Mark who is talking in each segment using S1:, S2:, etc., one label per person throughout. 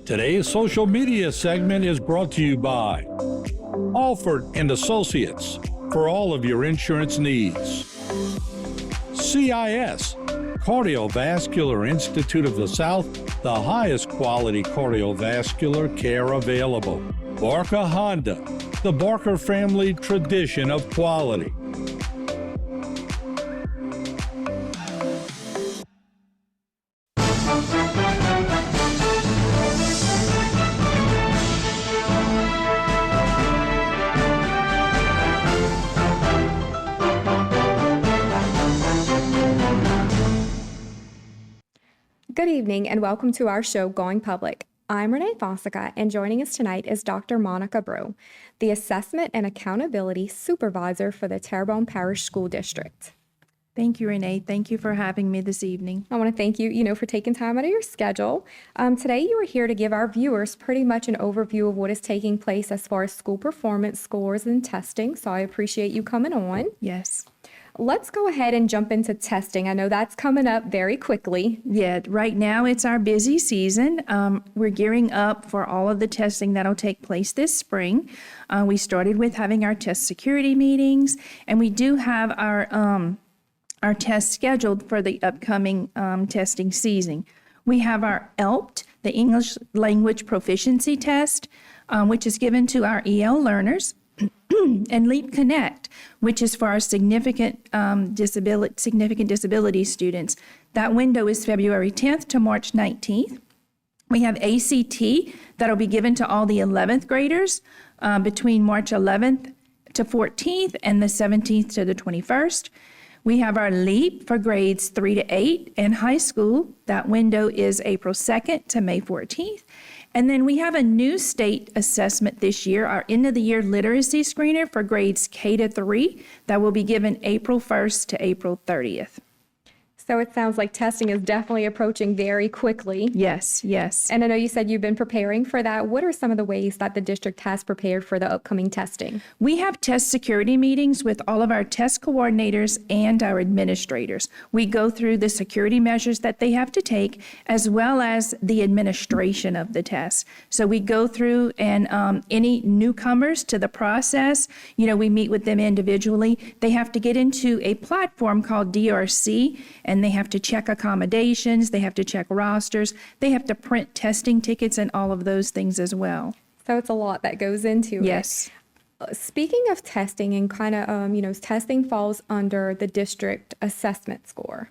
S1: Today's social media segment is brought to you by Alford and Associates for all of your insurance needs. CIS, Cardiovascular Institute of the South, the highest quality cardiovascular care available. Barker Honda, the Barker family tradition of quality.
S2: Good evening and welcome to our show, Going Public. I'm Renee Fossica, and joining us tonight is Dr. Monica Brew, the Assessment and Accountability Supervisor for the Terrebonne Parish School District.
S3: Thank you, Renee. Thank you for having me this evening.
S2: I want to thank you, for taking time out of your schedule. Today, you are here to give our viewers pretty much an overview of what is taking place as far as school performance scores and testing, so I appreciate you coming on.
S3: Yes.
S2: Let's go ahead and jump into testing. I know that's coming up very quickly.
S3: Yeah, right now it's our busy season. We're gearing up for all of the testing that'll take place this spring. We started with having our test security meetings, and we do have our tests scheduled for the upcoming testing season. We have our ELPT, the English Language Proficiency Test, which is given to our EL learners. And Leap Connect, which is for our significant disability students. That window is February 10th to March 19th. We have ACT that'll be given to all the 11th graders between March 11th to 14th and the 17th to the 21st. We have our LEAP for grades 3 to 8 and high school. That window is April 2nd to May 14th. And then we have a new state assessment this year, our end-of-the-year literacy screener for grades K to 3. That will be given April 1st to April 30th.
S2: So it sounds like testing is definitely approaching very quickly.
S3: Yes, yes.
S2: And I know you said you've been preparing for that. What are some of the ways that the district has prepared for the upcoming testing?
S3: We have test security meetings with all of our test coordinators and our administrators. We go through the security measures that they have to take, as well as the administration of the test. So we go through, and any newcomers to the process, we meet with them individually. They have to get into a platform called DRC, and they have to check accommodations, they have to check rosters, they have to print testing tickets and all of those things as well.
S2: So it's a lot that goes into it.
S3: Yes.
S2: Speaking of testing and kind of, testing falls under the district assessment score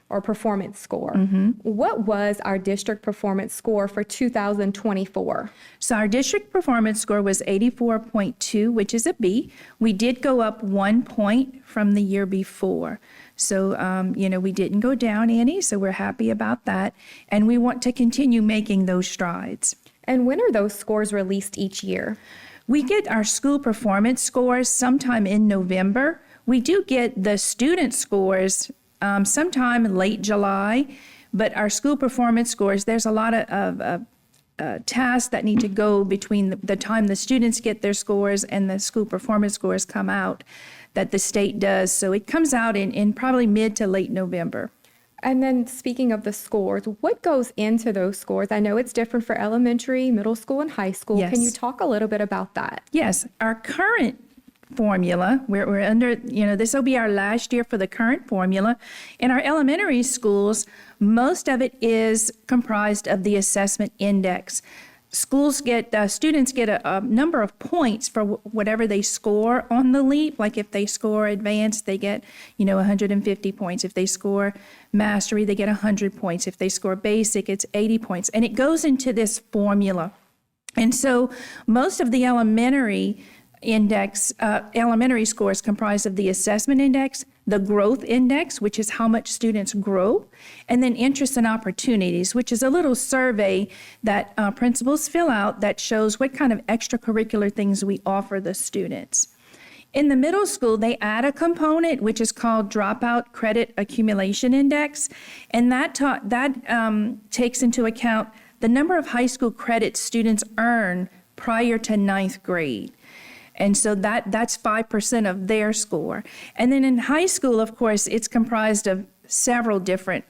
S2: or performance score. Mm-hmm. What was our district performance score for 2024? So
S3: our district performance score was 84.2, which is a B. We did go up 1 point from the year before. So, we didn't go down any, so we're happy about that. And we want to continue making those strides.
S2: And when are those scores released each year?
S3: We get our school performance scores sometime in November. We do get the student scores sometime in late July, but our school performance scores, there's a lot of tasks that need to go between the time the students get their scores and the school performance scores come out that the state does. So it comes out in probably mid to late November.
S2: And then speaking of the scores, what goes into those scores? I know it's different for elementary, middle school, and high school.
S3: Yes.
S2: Can you talk a little bit about that?
S3: Yes. Our current formula, we're under, this will be our last year for the current formula. In our elementary schools, most of it is comprised of the assessment index. Students get a number of points for whatever they score on the LEAP. Like if they score advanced, they get, 150 points. If they score mastery, they get 100 points. If they score basic, it's 80 points. And it goes into this formula. And so most of the elementary scores comprised of the assessment index, the growth index, which is how much students grow, and then interests and opportunities, which is a little survey that principals fill out that shows what kind of extracurricular things we offer the students. In the middle school, they add a component which is called Dropout Credit Accumulation Index, and that takes into account the number of high school credits students earn prior to 9th grade. And so that's 5% of their score. And then in high school, of course, it's comprised of several different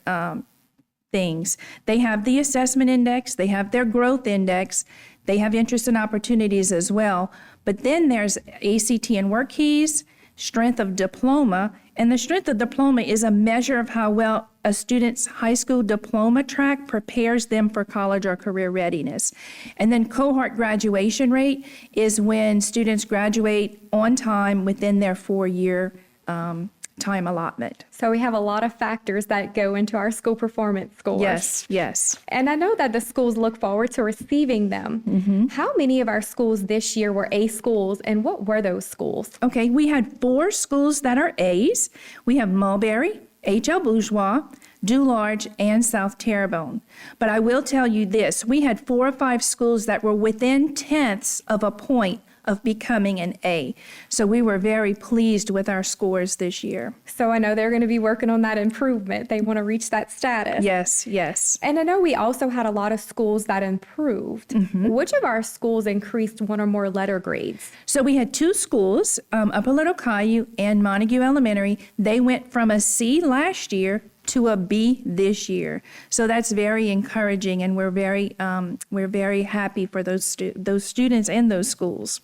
S3: things. They have the assessment index, they have their growth index, they have interest and opportunities as well. But then there's ACT and work keys, strength of diploma, and the strength of diploma is a measure of how well a student's high school diploma track prepares them for college or career readiness. And then cohort graduation rate is when students graduate on time within their 4-year time allotment.
S2: So we have a lot of factors that go into our school performance scores.
S3: Yes, yes.
S2: And I know that the schools look forward to receiving them. How many of our schools this year were A schools, and what were those schools?
S3: Okay, we had 4 schools that are A's. We have Mulberry, H.L. Bourgeois, Dularge, and South Terrebonne. But I will tell you this, we had 4 or 5 schools that were within tenths of a point of becoming an A. So we were very pleased with our scores this year.
S2: So I know they're going to be working on that improvement. They want to reach that status.
S3: Yes, yes.
S2: And I know we also had a lot of schools that improved. Which of our schools increased 1 or more letter grades?
S3: So we had 2 schools, Upper Little Caillou and Montague Elementary. They went from a C last year to a B this year. So that's very encouraging, and we're very happy for those students and those schools.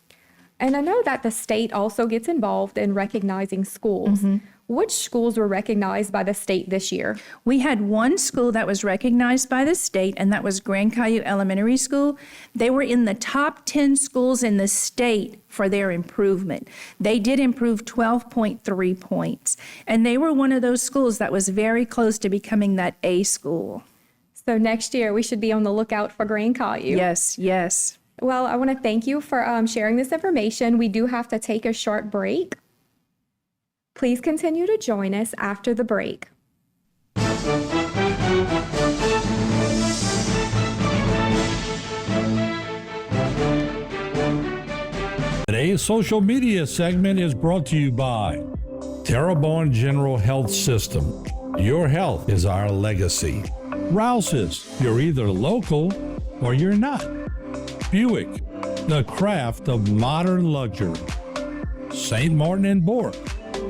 S2: And I know that the state also gets involved in recognizing schools. Which schools were recognized by the state this year?
S3: We had 1 school that was recognized by the state, and that was Grand Caillou Elementary School. They were in the top 10 schools in the state for their improvement. They did improve 12.3 points, and they were one of those schools that was very close to becoming that A school.
S2: So next year we should be on the lookout for Grand Caillou.
S3: Yes, yes.
S2: Well, I want to thank you for sharing this information. We do have to take a short break. Please continue to join us after the break.
S1: Today's social media segment is brought to you by Terrebonne General Health System. Your health is our legacy. Rouse's, you're either local or you're not. Buick, the craft of modern luxury. St. Martin and Bork,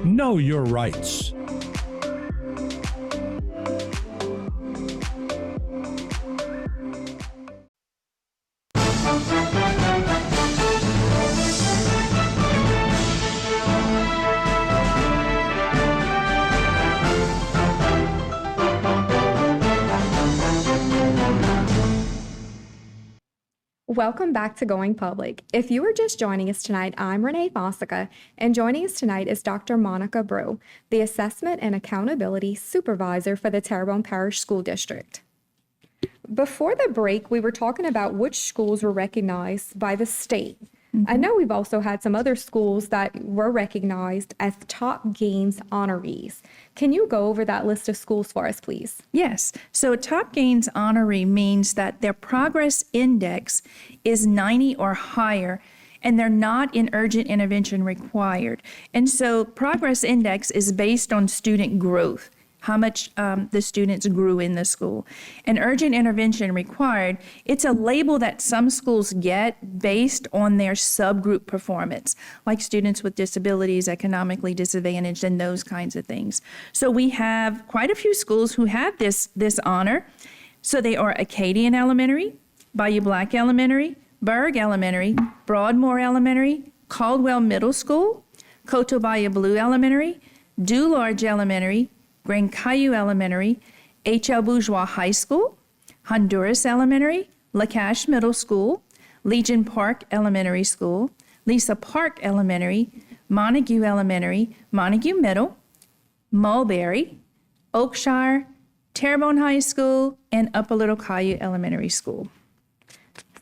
S1: know your rights.
S2: Welcome back to Going Public. If you are just joining us tonight, I'm Renee Fossica, and joining us tonight is Dr. Monica Brew, the Assessment and Accountability Supervisor for the Terrebonne Parish School District. Before the break, we were talking about which schools were recognized by the state. I know we've also had some other schools that were recognized as top gains honorees. Can you go over that list of schools for us, please?
S3: Yes. So a top gains honoree means that their progress index is 90 or higher, and they're not in urgent intervention required. And so progress index is based on student growth, how much the students grew in the school. And urgent intervention required, it's a label that some schools get based on their subgroup performance, like students with disabilities, economically disadvantaged, and those kinds of things. So we have quite a few schools who have this honor. So they are Acadian Elementary, Bayou Black Elementary, Berg Elementary, Broadmoor Elementary, Caldwell Middle School, Coteau Bayou Blue Elementary, Dularge Elementary, Grand Caillou Elementary, H.L. Bourgeois High School, Honduras Elementary, LaCache Middle School, Legion Park Elementary School, Lisa Park Elementary, Montague Elementary, Montague Middle, Mulberry, Oakshire, Terrebonne High School, and Upper Little Caillou Elementary School.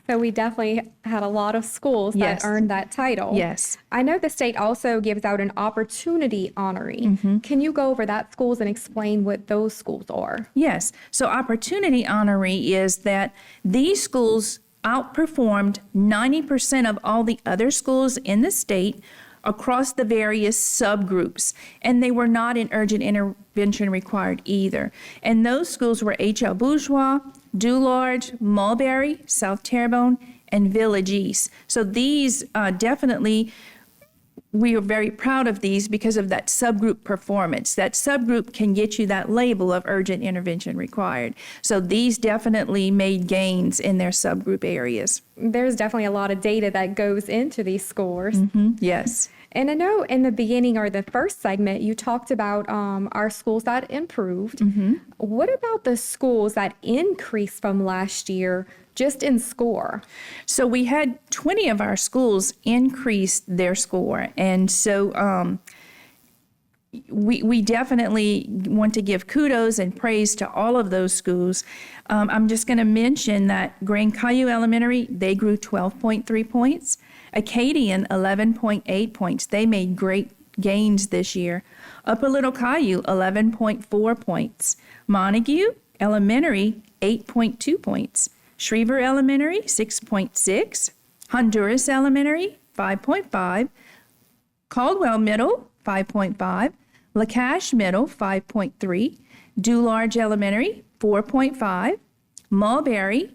S2: So we definitely had a lot of schools that
S3: Yes.
S2: earned that title.
S3: Yes.
S2: I know the state also gives out an opportunity honoree. Can you go over that schools and explain what those schools are?
S3: Yes. So opportunity honoree is that these schools outperformed 90% of all the other schools in the state across the various subgroups, and they were not in urgent intervention required either. And those schools were H.L. Bourgeois, Dularge, Mulberry, South Terrebonne, and Village East. So these definitely we are very proud of these because of that subgroup performance. That subgroup can get you that label of urgent intervention required. So these definitely made gains in their subgroup areas.
S2: There's definitely a lot of data that goes into these scores.
S3: Yes.
S2: And I know in the beginning or the first segment, you talked about our schools that improved. What about the schools that increased from last year just in score?
S3: So we had 20 of our schools increase their score. And so we definitely want to give kudos and praise to all of those schools. I'm just going to mention that Grand Caillou Elementary, they grew 12.3 points. Acadian, 11.8 points. They made great gains this year. Upper Little Caillou, 11.4 points. Montague Elementary, 8.2 points. Schriever Elementary, 6.6. Honduras Elementary, 5.5. Caldwell Middle, 5.5. LaCache Middle, 5.3. Dularge Elementary, 4.5. Mulberry,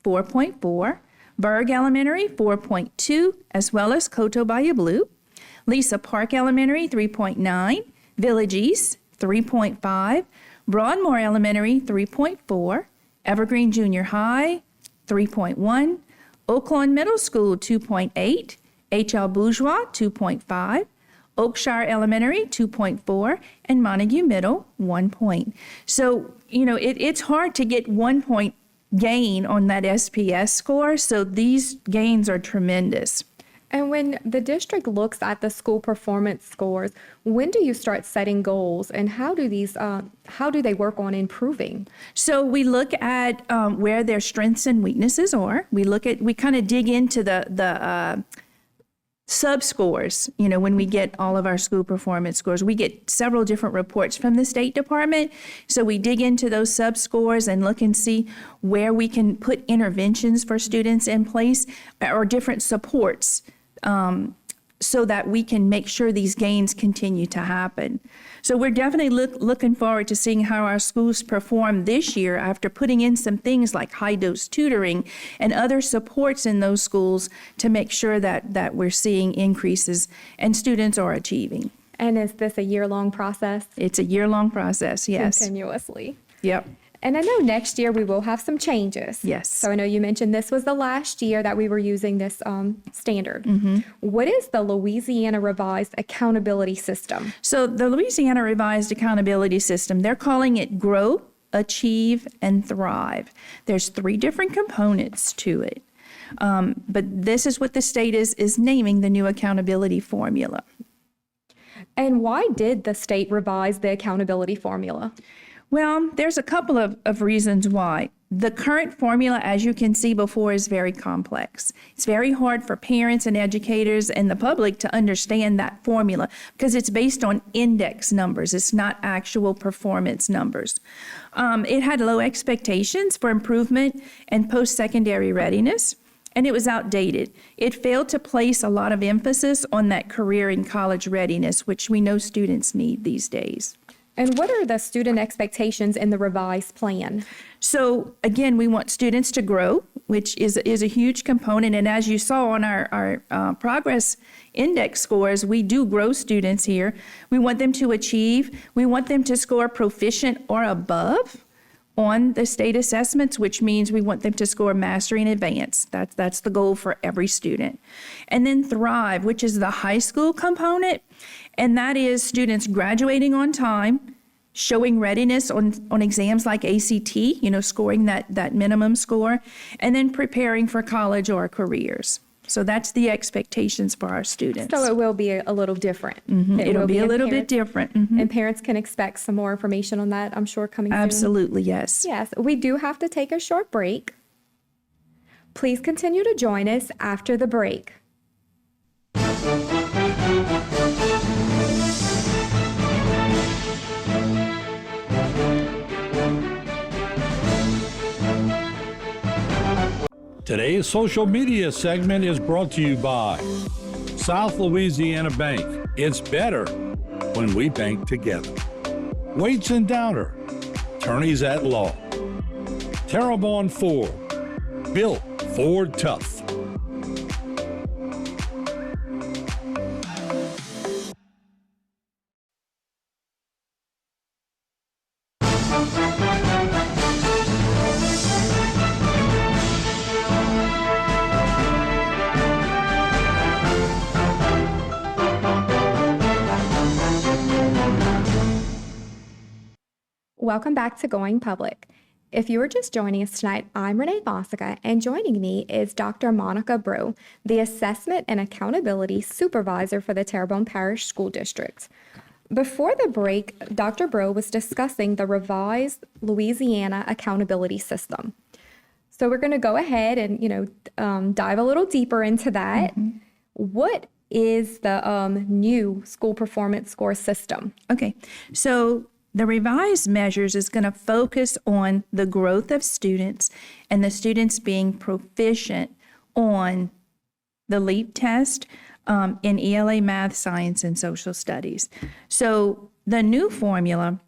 S3: 4.4. Berg Elementary, 4.2, as well as Coteau Bayou Blue. Lisa Park Elementary, 3.9. Village East, 3.5. Broadmoor Elementary, 3.4. Evergreen Junior High, 3.1. Oaklawn Middle School, 2.8. H.L. Bourgeois, 2.5. Oakshire Elementary, 2.4. And Montague Middle, 1 point. So, it's hard to get 1 point gain on that SPS score, so these gains are tremendous.
S2: And when the district looks at the school performance scores, when do you start setting goals, and how do they work on improving?
S3: So we look at where their strengths and weaknesses are. We kind of dig into the sub-scores, when we get all of our school performance scores. We get several different reports from the State Department. So we dig into those sub-scores and look and see where we can put interventions for students in place or different supports so that we can make sure these gains continue to happen. So we're definitely looking forward to seeing how our schools perform this year after putting in some things like high-dose tutoring and other supports in those schools to make sure that we're seeing increases and students are achieving.
S2: And is this a year-long process?
S3: It's a year-long process, yes.
S2: Continuously.
S3: Yep.
S2: And I know next year we will have some changes.
S3: Yes.
S2: So I know you mentioned this was the last year that we were using this standard. What is the Louisiana Revised Accountability System?
S3: So the Louisiana Revised Accountability System, they're calling it Grow, Achieve, and Thrive. There's 3 different components to it. But this is what the state is naming the new accountability formula.
S2: And why did the state revise the accountability formula?
S3: Well, there's a couple of reasons why. The current formula, as you can see before, is very complex. It's very hard for parents and educators and the public to understand that formula because it's based on index numbers. It's not actual performance numbers. It had low expectations for improvement and post-secondary readiness, and it was outdated. It failed to place a lot of emphasis on that career and college readiness, which we know students need these days.
S2: And what are the student expectations in the revised plan?
S3: So again, we want students to grow, which is a huge component. And as you saw on our progress index scores, we do grow students here. We want them to achieve. We want them to score proficient or above on the state assessments, which means we want them to score mastery and advanced. That's the goal for every student. And then thrive, which is the high school component, and that is students graduating on time, showing readiness on exams like ACT, scoring that minimum score, and then preparing for college or careers. So that's the expectations for our students.
S2: So it will be a little different.
S3: It'll be a little bit different.
S2: And parents can expect some more information on that, I'm sure, coming soon.
S3: Absolutely, yes.
S2: Yes, we do have to take a short break. Please continue to join us after the break.
S1: Today's social media segment is brought to you by South Louisiana Bank. It's better when we bank together. Waits and Downer, attorneys at law. Terrebonne Ford, built Ford tough.
S2: Welcome back to Going Public. If you are just joining us tonight, I'm Renee Fossica, and joining me is Dr. Monica Brew, the Assessment and Accountability Supervisor for the Terrebonne Parish School District. Before the break, Dr. Brew was discussing the revised Louisiana accountability system. So we're going to go ahead and, dive a little deeper into that. What is the new school performance score system?
S3: Okay, so the revised measures is going to focus on the growth of students and the students being proficient on the LEAP test in ELA, math, science, and social studies. So the new formula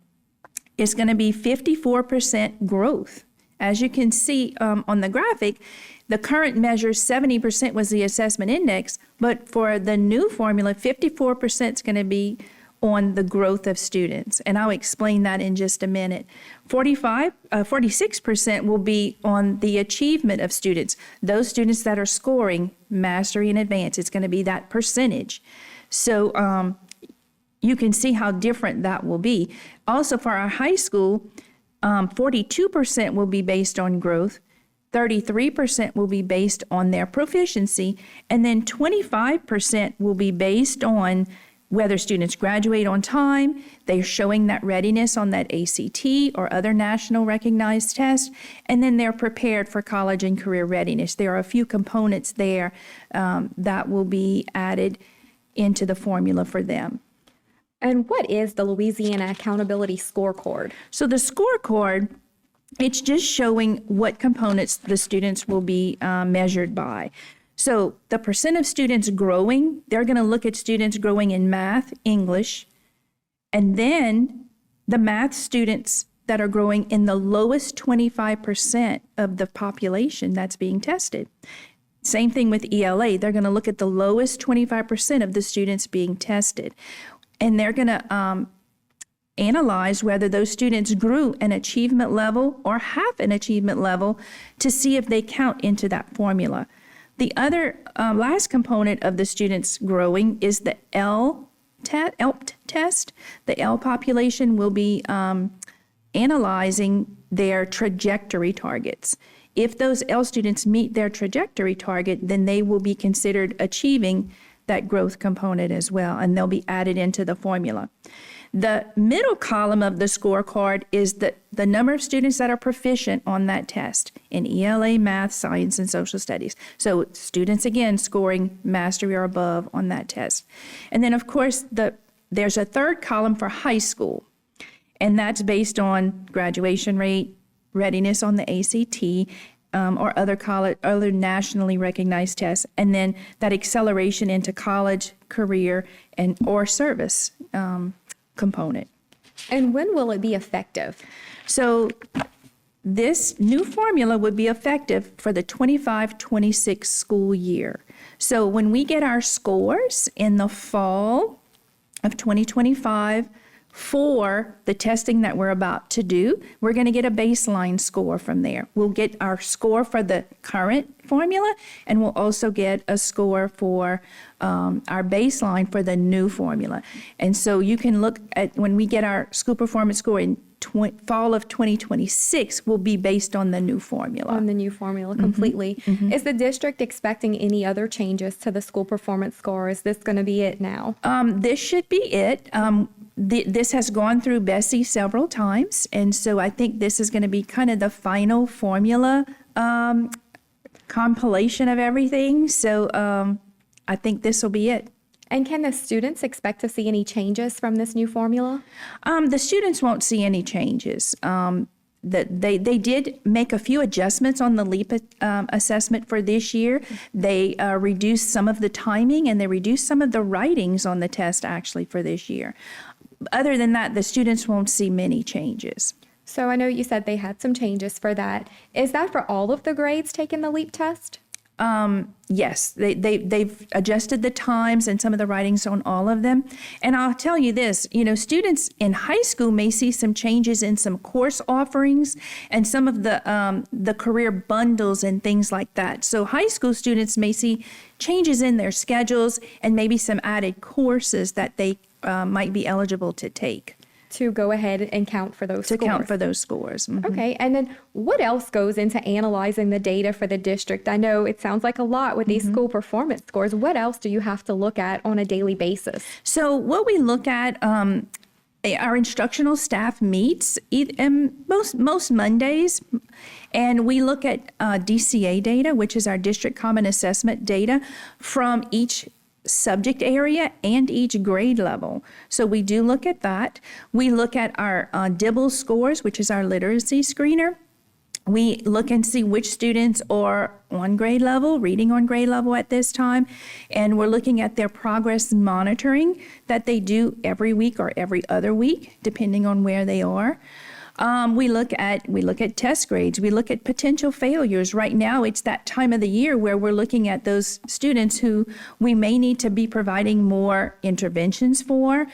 S3: is going to be 54% growth. As you can see on the graphic, the current measure, 70% was the assessment index, but for the new formula, 54% is going to be on the growth of students. And I'll explain that in just a minute. 46% will be on the achievement of students, those students that are scoring mastery and advance. It's going to be that percentage. So you can see how different that will be. Also for our high school, 42% will be based on growth, 33% will be based on their proficiency, and then 25% will be based on whether students graduate on time, they're showing that readiness on that ACT or other national recognized test, and then they're prepared for college and career readiness. There are a few components there that will be added into the formula for them.
S2: And what is the Louisiana Accountability Scorecard?
S3: So the scorecard, it's just showing what components the students will be measured by. So the percent of students growing, they're going to look at students growing in math, English, and then the math students that are growing in the lowest 25% of the population that's being tested. Same thing with ELA. They're going to look at the lowest 25% of the students being tested. And they're going to analyze whether those students grew an achievement level or half an achievement level to see if they count into that formula. The other last component of the students growing is the ELP test. The L population will be analyzing their trajectory targets. If those L students meet their trajectory target, then they will be considered achieving that growth component as well, and they'll be added into the formula. The middle column of the scorecard is the number of students that are proficient on that test in ELA, math, science, and social studies. So students, again, scoring mastery or above on that test. And then, of course, there's a third column for high school, and that's based on graduation rate, readiness on the ACT, or other nationally recognized tests, and then that acceleration into college, career, or service component.
S2: And when will it be effective?
S3: So this new formula would be effective for the 25-26 school year. So when we get our scores in the fall of 2025 for the testing that we're about to do, we're going to get a baseline score from there. We'll get our score for the current formula, and we'll also get a score for our baseline for the new formula. And so you can look at when we get our school performance score in fall of 2026 will be based on the new formula.
S2: On the new formula completely. Is the district expecting any other changes to the school performance score? Is this going to be it now?
S3: This should be it. This has gone through Bessie several times, and so I think this is going to be kind of the final formula compilation of everything. So I think this will be it.
S2: And can the students expect to see any changes from this new formula?
S3: The students won't see any changes. They did make a few adjustments on the LEAP assessment for this year. They reduced some of the timing, and they reduced some of the writings on the test actually for this year. Other than that, the students won't see many changes.
S2: So I know you said they had some changes for that. Is that for all of the grades taking the LEAP test?
S3: Yes, they've adjusted the times and some of the writings on all of them. And I'll tell you this, students in high school may see some changes in some course offerings and some of the career bundles and things like that. So high school students may see changes in their schedules and maybe some added courses that they might be eligible to take.
S2: to go ahead and count for those
S3: to
S2: scores.
S3: count for those scores. Mhm.
S2: Okay, and then what else goes into analyzing the data for the district? I know it sounds like a lot with these school performance scores. What else do you have to look at on a daily basis?
S3: So what we look at, our instructional staff meets most Mondays, and we look at DCA data, which is our District Common Assessment data from each subject area and each grade level. So we do look at that. We look at our DIBEL scores, which is our literacy screener. We look and see which students are on grade level, reading on grade level at this time, and we're looking at their progress monitoring that they do every week or every other week, depending on where they are. We look at test grades. We look at potential failures. Right now, it's that time of the year where we're looking at those students who we may need to be providing more interventions for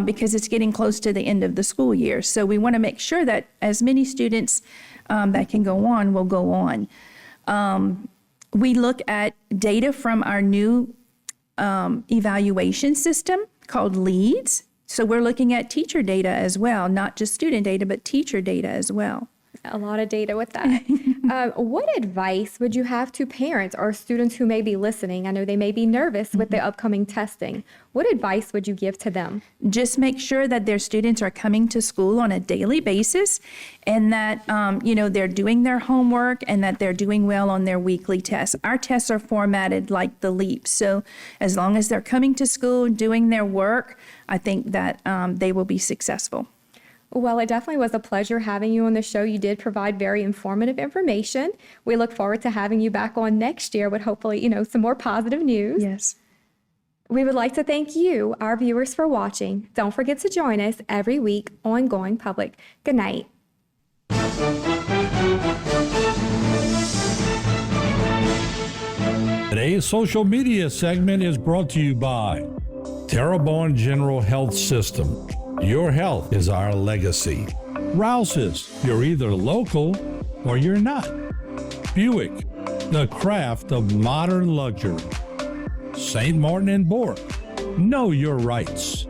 S3: because it's getting close to the end of the school year. So we want to make sure that as many students that can go on will go on. We look at data from our new evaluation system called LEADS. So we're looking at teacher data as well, not just student data, but teacher data as well.
S2: A lot of data with that. What advice would you have to parents or students who may be listening? I know they may be nervous with the upcoming testing. What advice would you give to them?
S3: Just make sure that their students are coming to school on a daily basis and that, they're doing their homework and that they're doing well on their weekly tests. Our tests are formatted like the LEAP. So as long as they're coming to school, doing their work, I think that they will be successful.
S2: Well, it definitely was a pleasure having you on the show. You did provide very informative information. We look forward to having you back on next year with hopefully, some more positive news.
S3: Yes.
S2: We would like to thank you, our viewers, for watching. Don't forget to join us every week on Going Public. Good night.
S1: Today's social media segment is brought to you by Terrebonne General Health System. Your health is our legacy. Rouse's, you're either local or you're not. Buick, the craft of modern luxury. St. Martin and Bourke, know your rights.